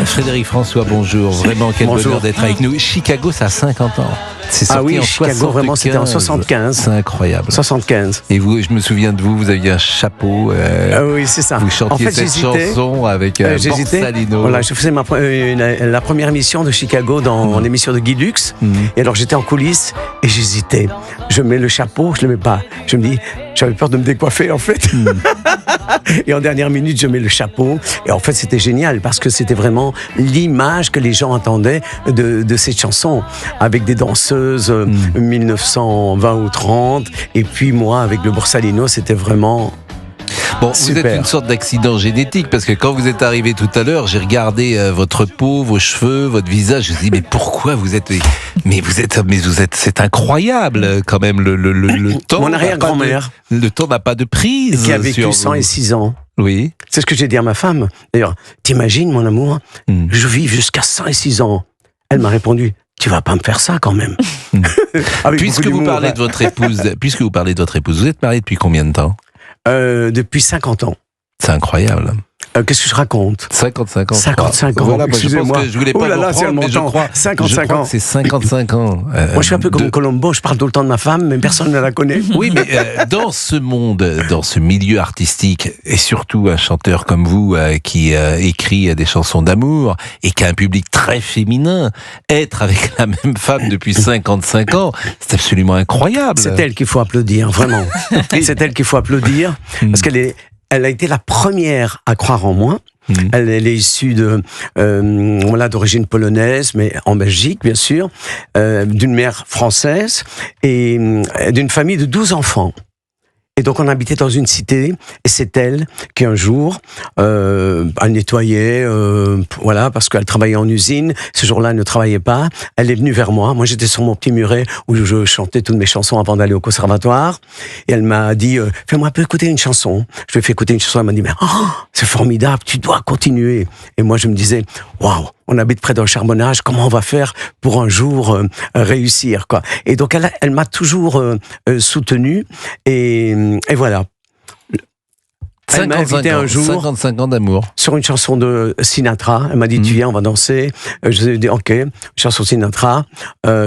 Frédéric François, bonjour. Vraiment, quel bonjour d'être avec nous. Chicago, ça a 50 ans. C'est sorti oui, en Chicago, 75. vraiment, c'était en 75. C'est incroyable. 75. Et vous, je me souviens de vous, vous aviez un chapeau. Oui, c'est ça. Vous chantiez cette chanson avec Borsalino. Voilà, je faisais la première émission de Chicago dans l'émission de Guy Lux. Et alors, j'étais en coulisses et j'hésitais. Je mets le chapeau, je le mets pas. Je me dis, j'avais peur de me décoiffer, en fait. Et en dernière minute, je mets le chapeau. Et en fait, c'était génial parce que c'était vraiment l'image que les gens attendaient de cette chanson. Avec des danseuses 1920 ou 30. Et puis moi, avec le Borsalino, c'était vraiment... Bon, super. Vous êtes une sorte d'accident génétique parce que quand vous êtes arrivé tout à l'heure, j'ai regardé votre peau, vos cheveux, votre visage. Je me dis mais pourquoi vous êtes c'est incroyable quand même le temps. Mon arrière-grand-mère. Le temps n'a pas de prise. Qui a vécu 106 ans. Oui. C'est ce que j'ai dit à ma femme. D'ailleurs, t'imagines mon amour, je vis jusqu'à 106 ans. Elle m'a répondu. Tu vas pas me faire ça quand même. Puisque vous parlez de votre épouse, vous êtes marié depuis combien de temps ? Depuis 50 ans. C'est incroyable. Qu'est-ce que je raconte ? 55 ans. 55 ans, voilà, excusez-moi. Je voulais pas comprendre, mais je crois 55 ans. Que c'est 55 ans. Moi, je suis un peu comme Colombo, je parle tout le temps de ma femme, mais personne ne la connaît. Oui, mais dans ce monde, dans ce milieu artistique, et surtout un chanteur comme vous qui écrit des chansons d'amour et qui a un public très féminin, être avec la même femme depuis 55 ans, c'est absolument incroyable. C'est elle qu'il faut applaudir, vraiment. C'est elle qu'il faut applaudir, parce elle a été la première à croire en moi. Elle est issue d'origine polonaise, mais en Belgique, bien sûr, d'une mère française et d'une famille de 12 enfants. Et donc on habitait dans une cité, et c'est elle qui un jour, elle nettoyait, parce qu'elle travaillait en usine. Ce jour-là, elle ne travaillait pas. Elle est venue vers moi. Moi, j'étais sur mon petit muret où je chantais toutes mes chansons avant d'aller au conservatoire. Et elle m'a dit, fais-moi un peu écouter une chanson. Je lui ai fait écouter une chanson. Elle m'a dit, mais c'est formidable, tu dois continuer. Et moi, je me disais, waouh. On habite près d'un charbonnage, comment on va faire pour un jour réussir, quoi. Et donc elle m'a toujours soutenu et voilà. Elle m'a invité un jour 55 ans d'amour sur une chanson de Sinatra. Elle m'a dit tu viens, on va danser. Je lui ai dit ok, chanson Sinatra,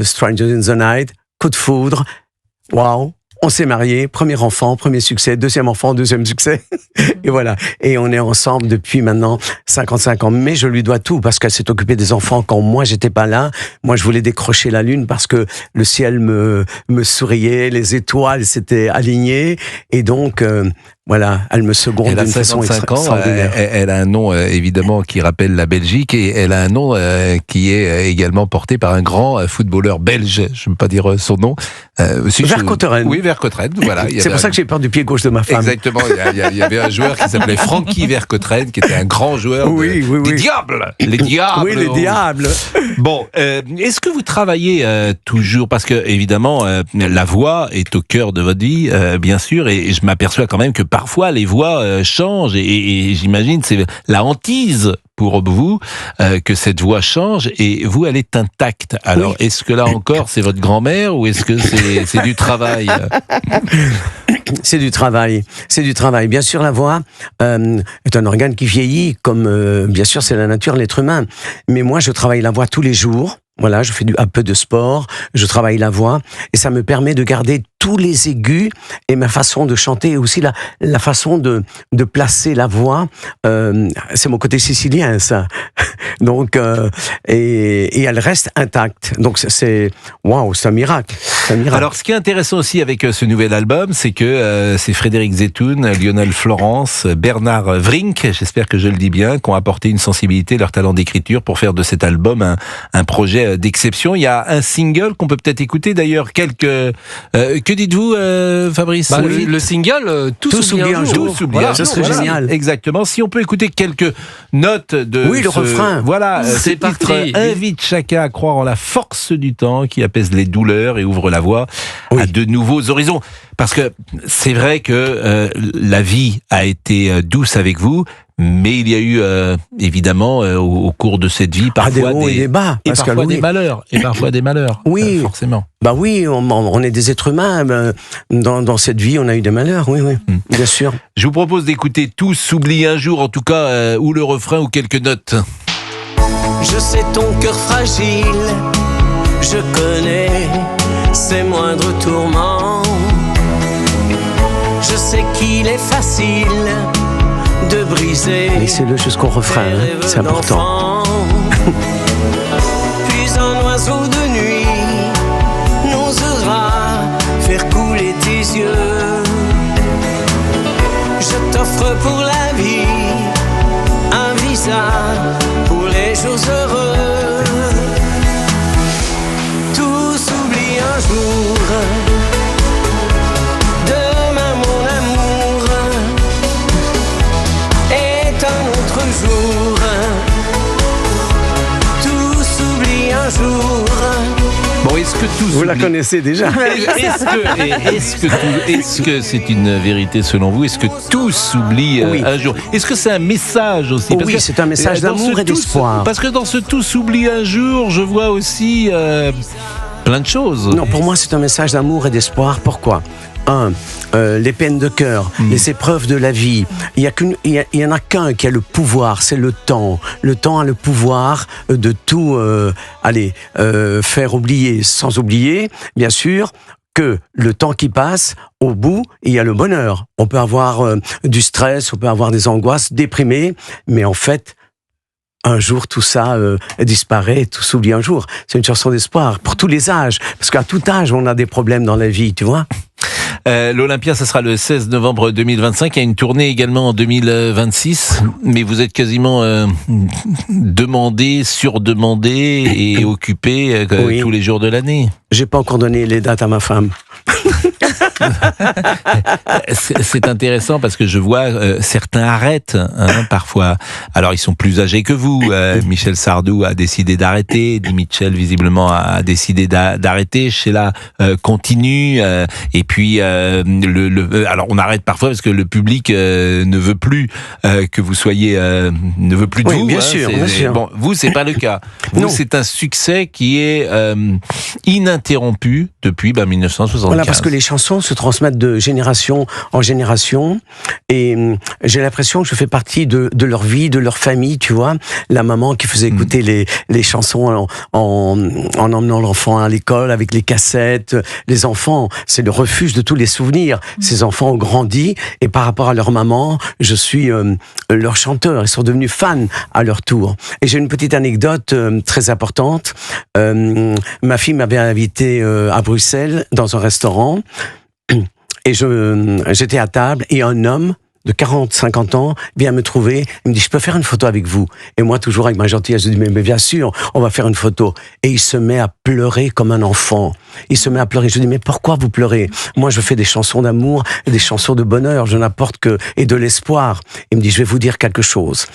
Strangers in the Night, Coup de foudre. Waouh. On s'est mariés, premier enfant, premier succès, deuxième enfant, deuxième succès. Et voilà. Et on est ensemble depuis maintenant 55 ans. Mais je lui dois tout parce qu'elle s'est occupée des enfants quand moi j'étais pas là. Moi je voulais décrocher la lune parce que le ciel me souriait, les étoiles s'étaient alignées. Et donc, voilà, elle me seconde d'une façon extraordinaire. Elle a un nom évidemment qui rappelle la Belgique et elle a un nom qui est également porté par un grand footballeur belge. Je ne veux pas dire son nom. Vercotteren. Oui, Vercotteren. Voilà. C'est pour ça que j'ai peur du pied gauche de ma femme. Exactement. Il y avait un joueur qui s'appelait Frankie Vercotteren, qui était un grand joueur des Diables. Les Diables. Oui, les Diables. Bon, est-ce que vous travaillez toujours, parce que évidemment la voix est au cœur de votre vie, bien sûr, et je m'aperçois quand même que parfois les voix changent et j'imagine c'est la hantise pour vous que cette voix change et vous elle est intacte. Alors est-ce que là encore c'est votre grand-mère ou est-ce que c'est du travail? C'est du travail. Bien sûr, la voix est un organe qui vieillit, comme bien sûr c'est la nature, l'être humain. Mais moi, je travaille la voix tous les jours. Voilà, je fais un peu de sport, je travaille la voix, et ça me permet de garder tous les aigus et ma façon de chanter, et aussi la façon de placer la voix. C'est mon côté sicilien, ça. Donc, et elle reste intacte. Donc c'est un miracle. Alors, ce qui est intéressant aussi avec ce nouvel album, c'est que c'est Frédéric Zetoun, Lionel Florence, Bernard Vrink, j'espère que je le dis bien, qui ont apporté une sensibilité, leur talent d'écriture pour faire de cet album un projet d'exception. Il y a un single qu'on peut peut-être écouter, d'ailleurs, que dites-vous, Fabrice? Le single, Tout s'oublie un jour. Ça serait génial. Exactement. Si on peut écouter quelques notes de le refrain. Voilà, C'est ce titre parti. invite chacun à croire en la force du temps qui apaise les douleurs et ouvre la voie Oui. à de nouveaux horizons. Parce que c'est vrai que la vie a été douce avec vous, mais il y a eu évidemment au cours de cette vie parfois des hauts et des bas, et Pascal, parfois oui. des malheurs, et parfois des malheurs. Oui. Forcément. Bah oui, on est des êtres humains. Dans cette vie, on a eu des malheurs, oui, bien sûr. Je vous propose d'écouter Tous s'oublient un jour, en tout cas, ou le refrain ou quelques notes. Je sais ton cœur fragile, je connais ses moindres tourments. Je sais qu'il est facile de briser. Laissez-le jusqu'au refrain, tes hein, rêves c'est important. d'enfant. Puis un oiseau de nuit n'osera faire couler tes yeux. Je t'offre pour la vie un visage pour les jours heureux. Tous oublient un jour. Demain mon amour est un autre jour. Tous oublient un jour. Bon, est-ce que tous Vous la oublient- connaissez déjà. Est-ce que c'est une vérité selon vous? Est-ce que tous oublient Oui. un jour? Est-ce que c'est un message aussi? Oui, que, c'est un message dans d'amour ce et d'espoir. Parce que dans ce tous oublient un jour, je vois aussi plein de choses. Non, pour moi, c'est un message d'amour et d'espoir. Pourquoi ? Les peines de cœur, les épreuves de la vie. Il y en a qu'un qui a le pouvoir, c'est le temps. Le temps a le pouvoir de tout, faire oublier. Sans oublier, bien sûr, que le temps qui passe, au bout, il y a le bonheur. On peut avoir du stress, on peut avoir des angoisses, déprimé, mais en fait, un jour, tout ça disparaît, tout s'oublie un jour. C'est une chanson d'espoir pour tous les âges, parce qu'à tout âge, on a des problèmes dans la vie, tu vois. L'Olympia, ce sera le 16 novembre 2025. Il y a une tournée également en 2026. Mais vous êtes quasiment demandé, surdemandé et occupé Oui. tous les jours de l'année. J'ai pas encore donné les dates à ma femme. C'est intéressant parce que je vois certains arrêtent parfois. Alors ils sont plus âgés que vous. Michel Sardou a décidé d'arrêter. Eddie Mitchell visiblement a décidé d'arrêter. Sheila continue. Et puis alors on arrête parfois parce que le public ne veut plus que vous soyez ne veut plus de Oui, vous. bien sûr, bien sûr. Bon, vous c'est pas le cas. Vous Non. c'est un succès qui est ininterrompu depuis 1975. Voilà, parce que les chansons se transmettent de génération en génération, et j'ai l'impression que je fais partie de leur vie, de leur famille, tu vois. La maman qui faisait écouter les chansons en emmenant l'enfant à l'école avec les cassettes. Les enfants, c'est le refuge de tous les souvenirs. Ces enfants ont grandi, et par rapport à leur maman, je suis leur chanteur. Ils sont devenus fans à leur tour. Et j'ai une petite anecdote très importante. Ma fille m'avait invité à Bruxelles dans un restaurant, et j'étais à table, et un homme de 40-50 ans vient me trouver, il me dit, je peux faire une photo avec vous? Et moi, toujours avec ma gentillesse, je dis, mais bien sûr, on va faire une photo. Et il se met à pleurer comme un enfant. Il se met à pleurer. Je dis, mais pourquoi vous pleurez? Moi, je fais des chansons d'amour, des chansons de bonheur, je n'apporte et de l'espoir. Il me dit, je vais vous dire quelque chose.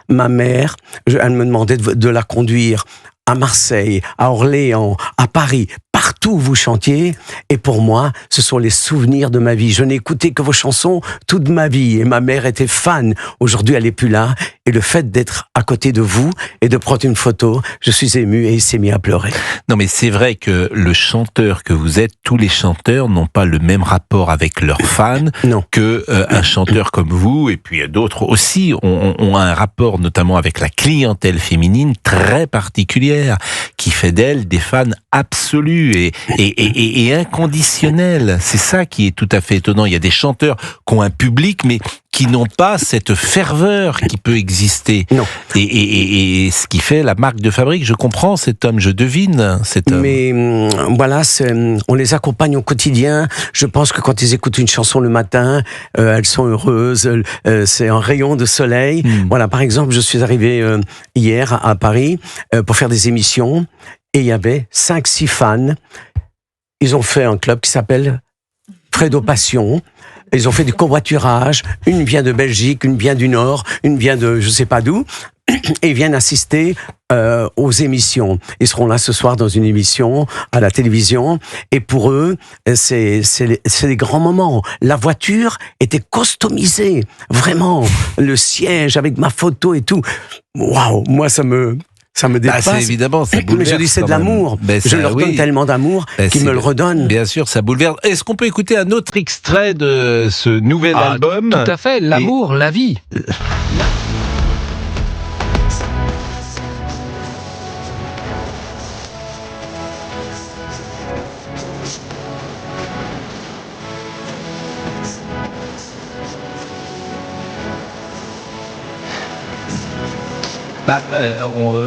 Ma mère, elle me demandait de la conduire à Marseille, à Orléans, à Paris, partout où vous chantiez, et pour moi, ce sont les souvenirs de ma vie. Je n'ai écouté que vos chansons toute ma vie, et ma mère était fan. Aujourd'hui, elle n'est plus là, et le fait d'être à côté de vous et de prendre une photo, je suis ému, et il s'est mis à pleurer. Non, mais c'est vrai que le chanteur que vous êtes, tous les chanteurs n'ont pas le même rapport avec leurs fans Non. que un chanteur comme vous, et puis d'autres aussi ont un rapport notamment avec la clientèle féminine très particulière, qui fait d'elles des fans absolus et inconditionnels. C'est ça qui est tout à fait étonnant. Il y a des chanteurs qui ont un public, mais qui n'ont pas cette ferveur qui peut exister. Non. Et ce qui fait la marque de fabrique, je comprends cet homme, je devine cet homme. Mais voilà, on les accompagne au quotidien. Je pense que quand ils écoutent une chanson le matin, elles sont heureuses. C'est un rayon de soleil. Voilà, par exemple, je suis arrivé hier à Paris pour faire des émissions, et il y avait 5-6 fans. Ils ont fait un club qui s'appelle Fredo Passion. Ils ont fait du covoiturage. Une vient de Belgique, une vient du Nord, une vient de je sais pas d'où. et ils viennent assister aux émissions. Ils seront là ce soir dans une émission à la télévision. Et pour eux, c'est des grands moments. La voiture était customisée, vraiment. Le siège avec ma photo et tout. Waouh, moi ça me dépasse. C'est évidemment, ça bouleverse. Mais je dis c'est de l'amour. Je leur donne tellement d'amour qu'ils me le redonnent. Bien sûr, ça bouleverse. Est-ce qu'on peut écouter un autre extrait de ce nouvel album ? Tout à fait, l'amour, la vie.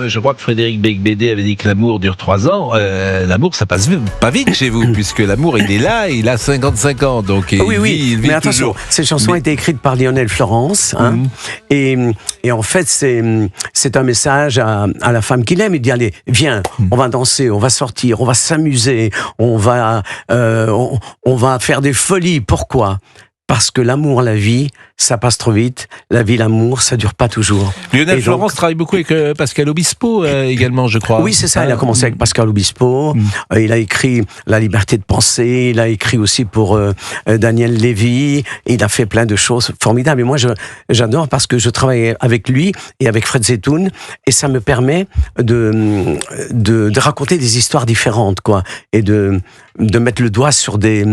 Je crois que Frédéric Beigbeder avait dit que l'amour dure 3 ans. L'amour, ça passe pas vite chez vous, puisque l'amour, il est là, il a 55 ans, donc il vit mais attention, toujours. Cette chanson a été écrite par Lionel Florence, hein, et en fait, c'est un message à la femme qu'il aime. Il dit, allez, viens, on va danser, on va sortir, on va s'amuser, on va faire des folies. Pourquoi ? Parce que l'amour, la vie, ça passe trop vite. La vie, l'amour, ça dure pas toujours. Lionel Florence travaille beaucoup avec Pascal Obispo également, je crois. Oui, c'est ça. Il a commencé avec Pascal Obispo. Il a écrit La liberté de penser. Il a écrit aussi pour Daniel Lévy. Il a fait plein de choses formidables. Et moi, j'adore parce que je travaille avec lui et avec Fred Zetoun. Et ça me permet de raconter des histoires différentes, quoi. Et de mettre le doigt sur des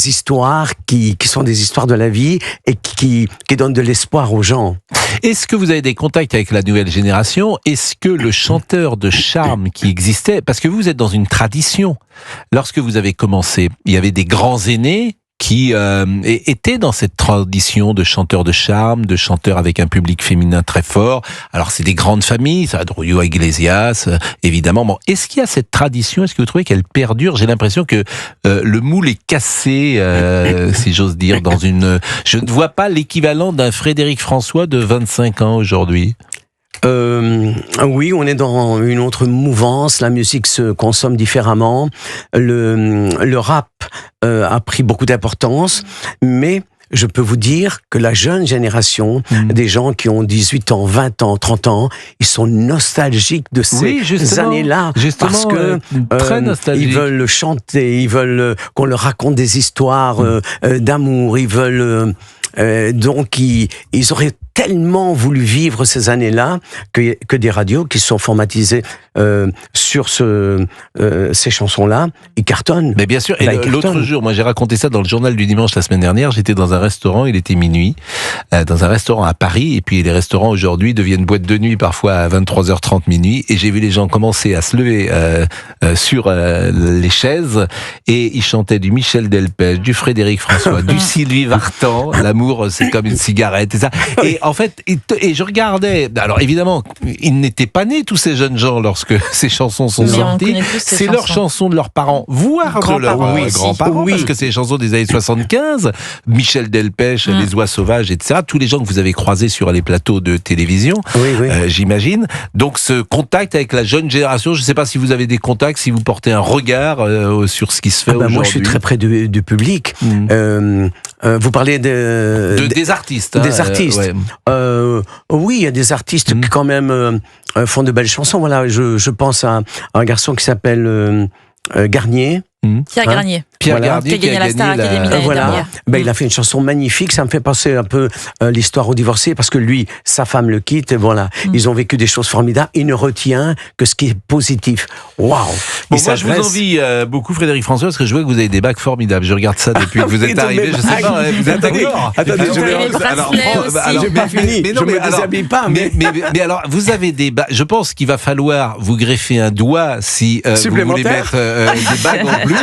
histoires qui sont des histoires de la vie et qui donnent de l'espoir aux gens. Est-ce que vous avez des contacts avec la nouvelle génération ? Est-ce que le chanteur de charme qui existait, parce que vous êtes dans une tradition, lorsque vous avez commencé, il y avait des grands aînés qui étaient dans cette tradition de chanteurs de charme, de chanteurs avec un public féminin très fort. Alors c'est des grandes familles, ça, Julio Iglesias, évidemment. Bon, est-ce qu'il y a cette tradition ? Est-ce que vous trouvez qu'elle perdure ? J'ai l'impression que le moule est cassé, si j'ose dire, dans une... Je ne vois pas l'équivalent d'un Frédéric François de 25 ans aujourd'hui. Oui, on est dans une autre mouvance. La musique se consomme différemment. Le rap a pris beaucoup d'importance, mais je peux vous dire que la jeune génération, des gens qui ont 18 ans, 20 ans, 30 ans, ils sont nostalgiques de ces années-là. Parce que très nostalgiques. Ils veulent chanter, ils veulent qu'on leur raconte des histoires d'amour, ils veulent... donc ils auraient tellement voulu vivre ces années-là que des radios qui sont formatisées sur ces chansons-là, ils cartonnent. Mais bien sûr, et l'autre jour, moi j'ai raconté ça dans le journal du dimanche la semaine dernière, j'étais dans un restaurant, il était minuit, dans un restaurant à Paris, et puis les restaurants aujourd'hui deviennent boîtes de nuit parfois à 23h30 minuit, et j'ai vu les gens commencer à se lever sur les chaises, et ils chantaient du Michel Delpech, du Frédéric François, du Sylvie Vartan, l'amour c'est comme une cigarette, et ça. Et en fait, et je regardais, alors évidemment, ils n'étaient pas nés tous ces jeunes gens lorsque ces chansons sont sorties. C'est leurs chansons de leurs parents, voire de leurs grands-parents, parce que c'est les chansons des années 75. Michel Delpech, Les Oies Sauvages, etc. Tous les gens que vous avez croisés sur les plateaux de télévision, j'imagine. Donc ce contact avec la jeune génération, je ne sais pas si vous avez des contacts, si vous portez un regard sur ce qui se fait aujourd'hui. Moi, je suis très près du public. Vous parlez des artistes. Des artistes. Oui, il y a des artistes qui quand même font de belles chansons. Voilà, je pense à un garçon qui s'appelle Garnier. Pierre Garnier. Pierre Garnier qui a gagné la Star Academy l'année dernière. Il a fait une chanson magnifique. Ça me fait penser un peu l'histoire aux divorcés parce que lui, sa femme le quitte. Et voilà, ils ont vécu des choses formidables. Il ne retient que ce qui est positif. Waouh. Bon, moi, je vous envie beaucoup, Frédéric François, parce que je vois que vous avez des bacs formidables. Je regarde ça depuis que vous êtes arrivé. Je sais pas, vous êtes d'accord. Attendez, j'ai pas fini. Je me déshabille pas. Mais alors, vous avez des bacs. Je pense qu'il va falloir vous greffer un doigt si vous voulez mettre des bacs en plus,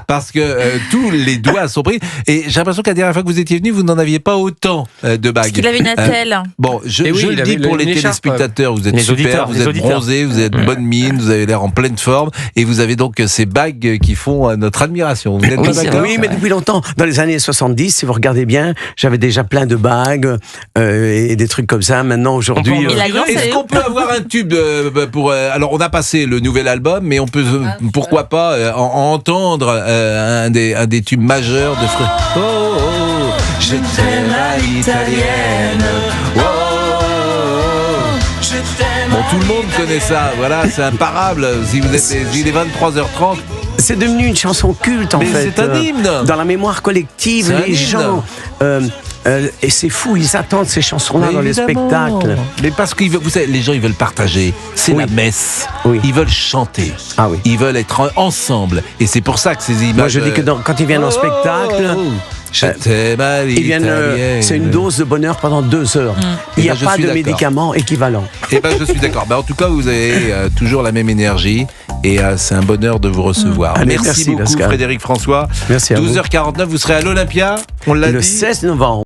parce que tous les doigts sont pris. Et j'ai l'impression que la dernière fois que vous étiez venu, vous n'en aviez pas autant de bagues. Parce qu'il avait une attelle. Bon, je le dis pour les téléspectateurs, vous êtes super, vous êtes bronzés, vous êtes bonne mine, vous avez l'air en pleine forme, et vous avez donc ces bagues qui font notre admiration. Vous êtes pas d'accord ? Oui, mais depuis longtemps. Dans les années 70, si vous regardez bien, j'avais déjà plein de bagues et des trucs comme ça. Maintenant, aujourd'hui... Est-ce qu'on peut avoir un tube pour... alors, on a passé le nouvel album, mais on peut, pourquoi pas, entendre un des tubes majeurs de Fred. Oh, oh, oh, je t'aime à l'italienne. Oh, oh, oh, Tout le monde connaît ça. Voilà, c'est imparable. Si vous êtes, il est 23h30. C'est devenu une chanson culte, en Mais fait. c'est un hymne. Dans la mémoire collective, C'est un les hymne. gens... et c'est fou, ils attendent ces chansons-là Mais dans les évidemment. spectacles. Mais parce que vous savez, les gens, ils veulent partager. C'est Oui. la messe. Oui. Ils veulent chanter. Ah oui. Ils veulent être ensemble. Et c'est pour ça que ces images... Moi, je dis que quand ils viennent en spectacle... Je t'aime à Ils viennent, l'italienne. c'est une dose de bonheur pendant 2 heures. Il n'y a Eh ben, je pas suis de d'accord. médicament équivalent. Eh ben, je suis d'accord. En tout cas, vous avez toujours la même énergie et c'est un bonheur de vous recevoir. Allez, merci merci, beaucoup, Pascal. Frédéric François. Merci à vous. 12h49, vous serez à l'Olympia. On l'a Le dit. 16 novembre.